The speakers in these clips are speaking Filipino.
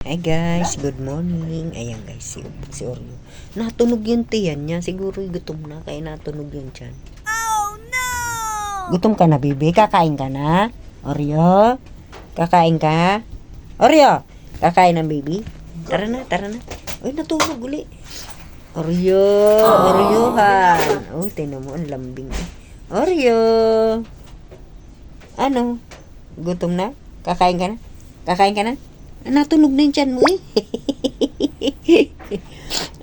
Hi guys, good morning. Ayan guys, si Oreo. Natunog yung tiyan niya. Siguro gutom na, kaya natunog yung tiyan. Oh no! Gutom ka na, bibi? Kakain ka na? Oreo? Kakain ka? Oreo? Kakain ng baby? Tara na, tara na. Uy, natulog uli. Oreo, Oreohan. Oh, tingnan mo, ang lambing. Oreo. Ano? Gutom na? Kakain ka na? Kakain ka na? Natunog na yung tiyan mo eh.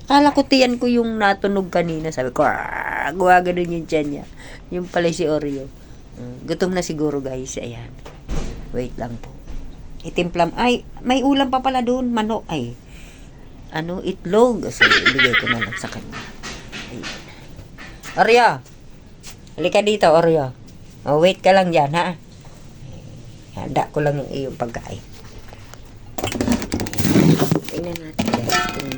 Akala ko tiyan ko yung natunog kanina. Sabi ko, gumagano'n yung tiyan niya. Yung pala si Oreo. Gutom na siguro guys. Ayan. Wait lang po. Itimplam. Ay, may ulam pa pala doon. Manok. Ay, ano, itlog. So, ibigay ko na lang sa kanya. Ayan. Oreo. Halika dito, Oreo. Oh, wait ka lang dyan, ha? Handa ko lang yung iyong pagkain. Tingnan natin guys kung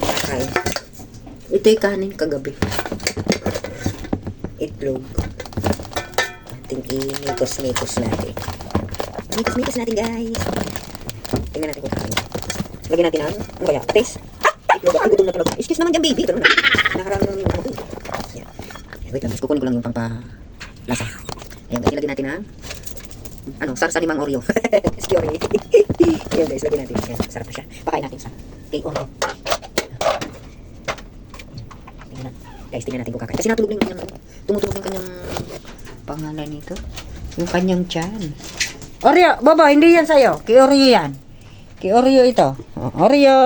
kakain. Ito yung kanin kagabi. Itlog. Ating inikos-nikos natin. Nikos-nikos natin guys. Tingnan natin kung kakain. Lagyan natin ang, ano kaya? Patis? Itlog. Ay, gutom na talaga. Excuse naman dyan baby. Ito naman. Nakarami naman yung ano. Yan. Wait lang guys. Kukunin ko lang yung pampalasa. Ayan guys. Ilagyan natin ang ano, sarsa limang Oreo. Excuse. Ayan guys, lagyan natin. Ayan, sarap na siya. Pakain natin sa kay Oreo. Tingnan natin. Guys, tingnan natin kung kakain. Kasi natulog na yung kanyang, tumutulog yung kanyang pangalan nito. Yung kanyang tiyan. Oreo, baba, hindi yan sa'yo. Kay Oreo yan. Kay Oreo ito. Oh, Oreo.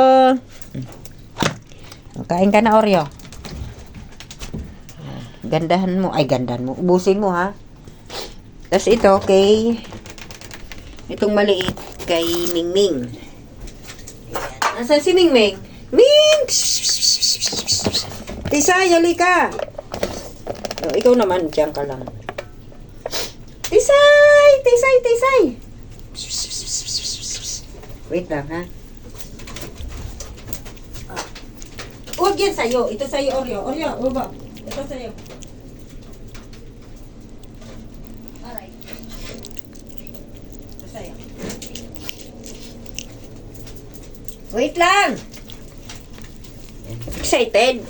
Kain ka na, Oreo. Gandahan mo. Ay, gandahan mo. Ubusin mo, ha. Tapos ito, kay itong maliit, kay Mingming. Nasaan si Mingming? Ming! Tisay, halika! Oh, ikaw naman, diyan ka lang. Tisay! Tisay, Tisay! Wait lang, ha? Huwag yan sa'yo. Ito sa'yo, Oreo. Oreo, baba. Ito sa'yo. Wait lang! Excited!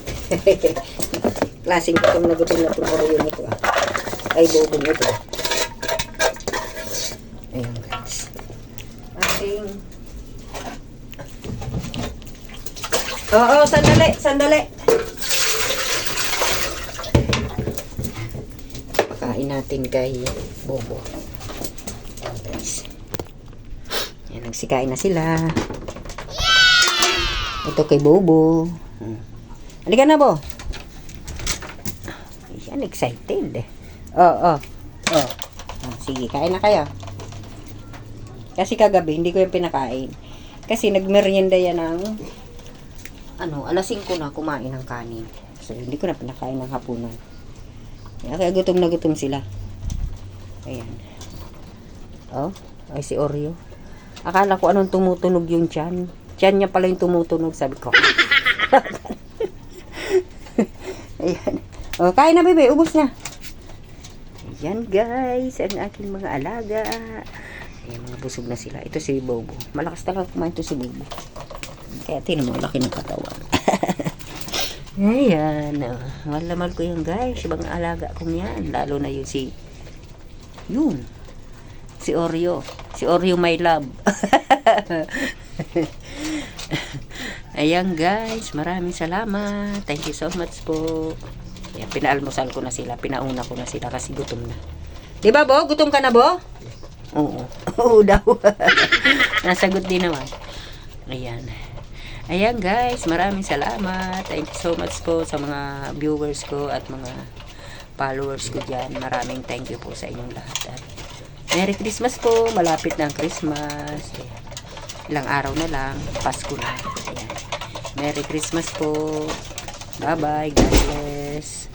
Klaseng gutom na itong Oreo nito ah. Ay, bobong ito. Ayan guys. Klaseng. Oo, sandali, sandali. Pakain natin kay Bobo. Ayan guys. Ayan, nagsikain na sila. Ito kay Bobo. Halika na, Bo. Yan, excited. Oh. Sige, kain na kayo. Kasi kagabi, hindi ko yung pinakain. Kasi nagmerienda yan ng alas 5 na kumain ng kanin. So, hindi ko na pinakain ng hapunan. Kaya gutom na gutom sila. Ayan. Oh, ay si Oreo. Akala ko anong tumutunog yung tiyan. Tiyan niya pala yung tumutunog, sabi ko. Ayan. O, kain na, bebe. Ubus na. Ayan, guys. Ang aking mga alaga. Ayan, mga busog na sila. Ito si Bobo. Malakas talaga kumain ito si Bobo. Kaya tinan mo, laki ng katawan. Ayan. Malamal ko yan, guys. Ibang alaga kong yan. Lalo na yun si Oreo. Si Oreo my love. Ayan guys, maraming salamat. Thank you so much po. Ayan, pinaalmusal ko na sila, pinauna ko na sila kasi gutom na. Di ba, Bo? Gutom ka na, Bo? Oo. Oo daw. Nasagot din naman. Ayan. Ayan guys, maraming salamat. Thank you so much po sa mga viewers ko at mga followers ko dyan. Maraming thank you po sa inyong lahat. At Merry Christmas po. Malapit na ang Christmas. Ayan. Ilang araw na lang. Pasko na. Ayan. Merry Christmas po. Bye-bye. God bless.